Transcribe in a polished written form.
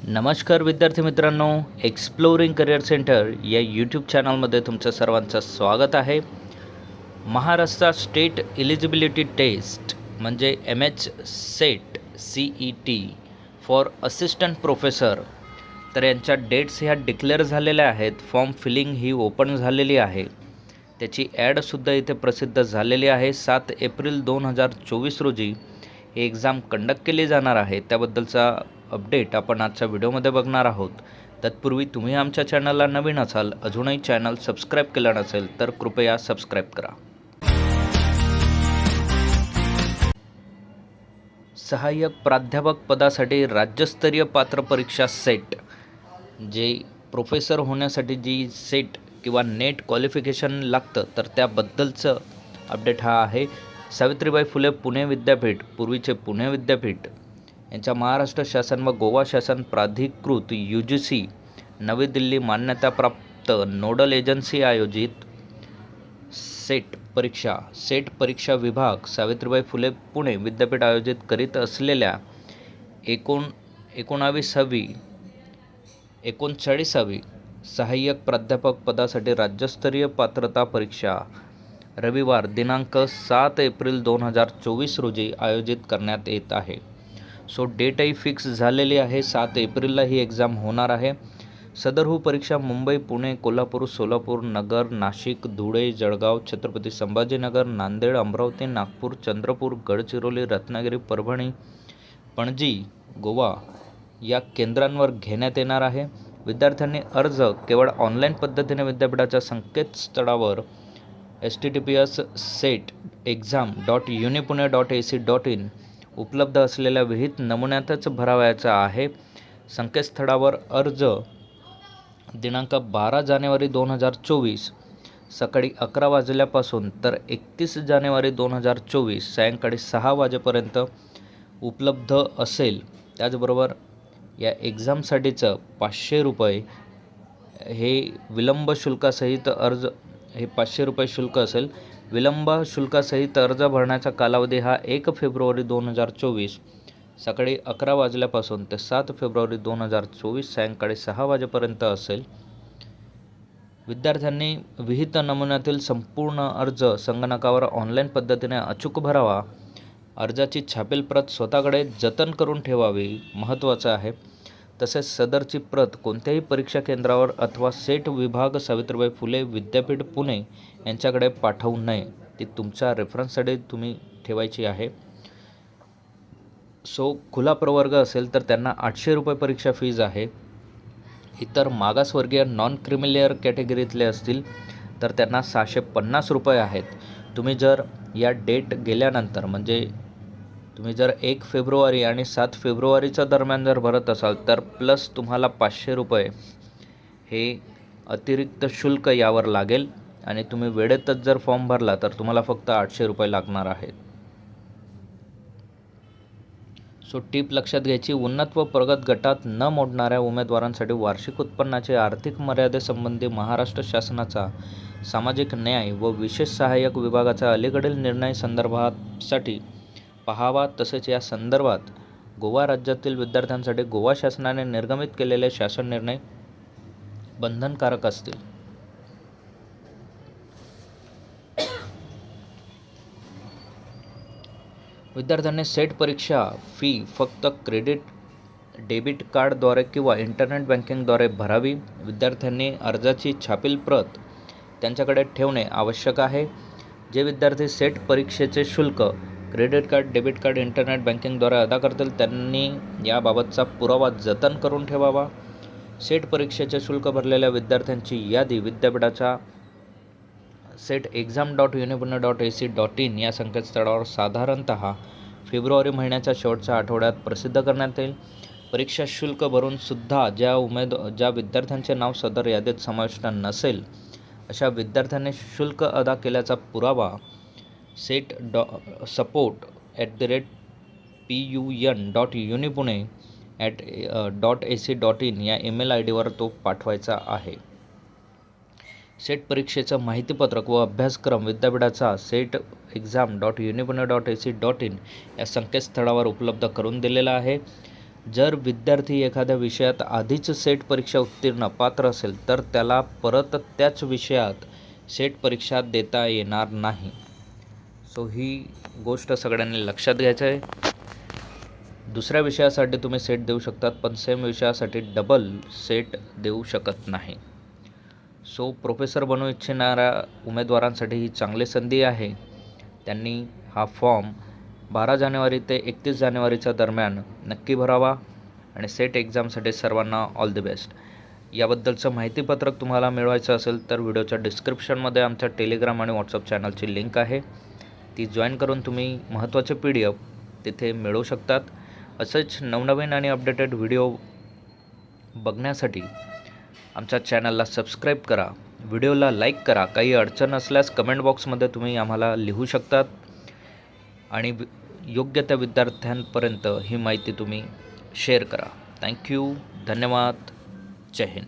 नमस्कार विद्यार्थी मित्रांनो, एक्सप्लोरिंग करिअर सेंटर या यूट्यूब चॅनलमध्ये तुमचं सर्वांचं स्वागत आहे. महाराष्ट्र स्टेट एलिजिबिलिटी टेस्ट म्हणजे MH CET for assistant professor, तर यांच्या डेट्स ह्या डिक्लेअर झालेल्या आहेत. फॉर्म फिलिंग ही ओपन झालेली आहे. त्याची ॲडसुद्धा इथे प्रसिद्ध झालेली आहे. 7 एप्रिल 2024 रोजी ही एक्झाम कंडक्ट केली जाणार आहे. त्याबद्दलचा अपडेट आपण आजच्या व्हिडिओमध्ये बघणार आहोत. तत्पूर्वी तुम्ही आमच्या चॅनलला नवीन असाल, अजूनही चॅनल सबस्क्राईब केलं नसेल तर कृपया सबस्क्राईब करा. सहाय्यक प्राध्यापक पदासाठी राज्यस्तरीय पात्र परीक्षा सेट, जे प्रोफेसर होण्यासाठी जी सेट किंवा नेट क्वालिफिकेशन लागतं, तर त्याबद्दलचं अपडेट हा आहे. सावित्रीबाई फुले पुणे विद्यापीठ, पूर्वीचे पुणे विद्यापीठ, यांच्या महाराष्ट्र शासन व गोवा शासन प्राधिकृत UGC नवी दिल्ली मान्यताप्राप्त नोडल एजन्सी आयोजित सेट परीक्षा विभाग सावित्रीबाई फुले पुणे विद्यापीठ आयोजित करीत असलेल्या 39वी सहाय्यक प्राध्यापक पदासाठी राज्यस्तरीय पात्रता परीक्षा रविवार दिनांक 7 एप्रिल 2024 रोजी आयोजित करण्यात येत आहे. सो डेटही फिक्स झालेली आहे. 7 एप्रिलला ही एक्झाम होणार आहे. सदर परीक्षा मुंबई, पुणे, कोल्हापूर, सोलापूर, नगर, नाशिक, धुळे, जळगाव, छत्रपती संभाजीनगर, नांदेड, अमरावती, नागपूर, चंद्रपूर, गडचिरोली, रत्नागिरी, परभणी, पणजी, गोवा या केंद्रांवर घेण्यात येणार आहे. विद्यार्थ्यांनी अर्ज केवळ ऑनलाईन पद्धतीने विद्यापीठाच्या संकेतस्थळावर https://setexam.unipune.ac.in उपलब्ध असलेल्या विहित नमुन्यातच भरावयाचा आहे. संकेतस्थळावर अर्ज दिनांक 12 जानेवारी 2024 सकाळी 11 वाजल्यापासून तर 31 जानेवारी 2024 सायंकाळी 6 वाजेपर्यंत उपलब्ध असेल. त्याचबरोबर या एक्झामसाठीचं 500 रुपये हे विलंब शुल्कासहित अर्ज, हे 500 रुपये शुल्क असेल. विलंब शुल्कासहित अर्ज भरण्याचा कालावधी हा 1 फेब्रुवारी 2024 सकाळी 11 वाजल्यापासून ते 7 फेब्रुवारी 2024 सायंकाळी 6 वाजेपर्यंत असेल. विद्यार्थ्यांनी विहित नमुन्यातील संपूर्ण अर्ज संगणकावर ऑनलाईन पद्धतीने अचूक भरावा. अर्जाची छापील प्रत स्वतःकडे जतन करून ठेवावी, महत्त्वाचं आहे. तसेच सदरची प्रत कोणत्याही परीक्षा केंद्रावर अथवा सेट विभाग सावित्रीबाई फुले विद्यापीठ पुणे यांच्याकडे पाठवू नये. ती तुमच्या रेफरन्ससाठी तुम्ही ठेवायची आहे. सो खुला प्रवर्ग असेल तर त्यांना 800 रुपये परीक्षा फीज आहे. इतर मागासवर्गीय नॉन क्रिमिलियर कॅटेगरीतले असतील तर त्यांना 650 रुपये आहेत. तुम्ही जर या डेट गेल्यानंतर, म्हणजे तुम्ही जर 1 फेब्रुवारी आणि 7 फेब्रुवारीच्या दरम्यान जर भरत असाल तर प्लस तुम्हाला 500 रुपये हे अतिरिक्त शुल्क यावर लागेल. आणि तुम्ही वेळेतच जर फॉर्म भरला तर तुम्हाला फक्त 800 रुपये लागणार आहेत. सो टीप लक्षात घ्यायची, उन्नत व प्रगत गटात न मोडणाऱ्या उमेदवारांसाठी वार्षिक उत्पन्नाचे आर्थिक मर्यादेसंबंधी महाराष्ट्र शासनाचा सामाजिक न्याय व विशेष सहाय्यक विभागाचा अलीकडील निर्णय संदर्भासाठी पाहावा. तसेच या संदर्भात गोवा राज्यातील विद्यार्थ्यांसाठी गोवा शासनाने निर्गमित केलेले शासन निर्णय बंधनकारक असतील. विद्यार्थ्यांनी सेट परीक्षा फी फक्त डेबिट कार्डद्वारे किंवा इंटरनेट बँकिंगद्वारे भरावी. विद्यार्थ्यांनी अर्जाची छापील प्रत त्यांच्याकडे ठेवणे आवश्यक आहे. जे विद्यार्थी सेट परीक्षेचे शुल्क credit card, debit card, internet बँकिंगद्वारे अदा करतील त्यांनी याबाबतचा पुरावा जतन करून ठेवावा. सेट परीक्षेचे शुल्क भरलेल्या विद्यार्थ्यांची यादी विद्यापीठाच्या setexam.unipune.ac.in या संकेतस्थळावर साधारणतः फेब्रुवारी महिन्याच्या शेवटच्या आठवड्यात प्रसिद्ध करण्यात येईल. परीक्षा शुल्क भरून सुद्धा ज्या विद्यार्थ्यांचे नाव सदर यादीत समाविष्ट नसेल अशा विद्यार्थ्यांनी शुल्क अदा केल्याचा पुरावा support@pun.unipune@.ac.in या ईमेल ID वर तो पाठवायचा आहे. सेट परीक्षेचं माहितीपत्रक व अभ्यासक्रम विद्यापीठाचा setexam.unipune.ac.in या संकेतस्थळावर उपलब्ध करून दिलेला आहे. जर विद्यार्थी एखाद्या विषयात आधीच सेट परीक्षा उत्तीर्ण पात्र असेल तर त्याला परत त्याच विषयात सेट परीक्षा देता येणार नाही. सो ही गोष्ट सगळ्यांनी लक्षात घ्यायचं आहे. दुसऱ्या विषयासाठी तुम्ही सेट देऊ शकतात, पण सेम विषयासाठी डबल सेट देऊ शकत नाही. सो प्रोफेसर बनू इच्छिणाऱ्या उमेदवारांसाठी ही चांगली संधी आहे. त्यांनी हा फॉर्म 12 जानेवारी ते 31 जानेवारीच्या दरम्यान नक्की भरावा आणि सेट एक्झामसाठी सर्वांना ऑल द बेस्ट. याबद्दलचं माहितीपत्रक तुम्हाला मिळवायचं असेल तर व्हिडिओच्या डिस्क्रिप्शनमध्ये आमच्या टेलिग्राम आणि व्हॉट्सअप चॅनलची लिंक आहे. ती जॉईन करून तुम्ही महत्त्वाचे PDF तिथे मिळवू शकतात. असेच नवनवीन आणि अपडेटेड व्हिडिओ बघण्यासाठी आमच्या चॅनलला सबस्क्राईब करा, व्हिडिओला लाईक करा. काही अडचण असल्यास कमेंट बॉक्समध्ये तुम्ही आम्हाला लिहू शकतात आणि योग्य त्या विद्यार्थ्यांपर्यंत ही माहिती तुम्ही शेअर करा. थँक्यू. धन्यवाद. जय हिंद.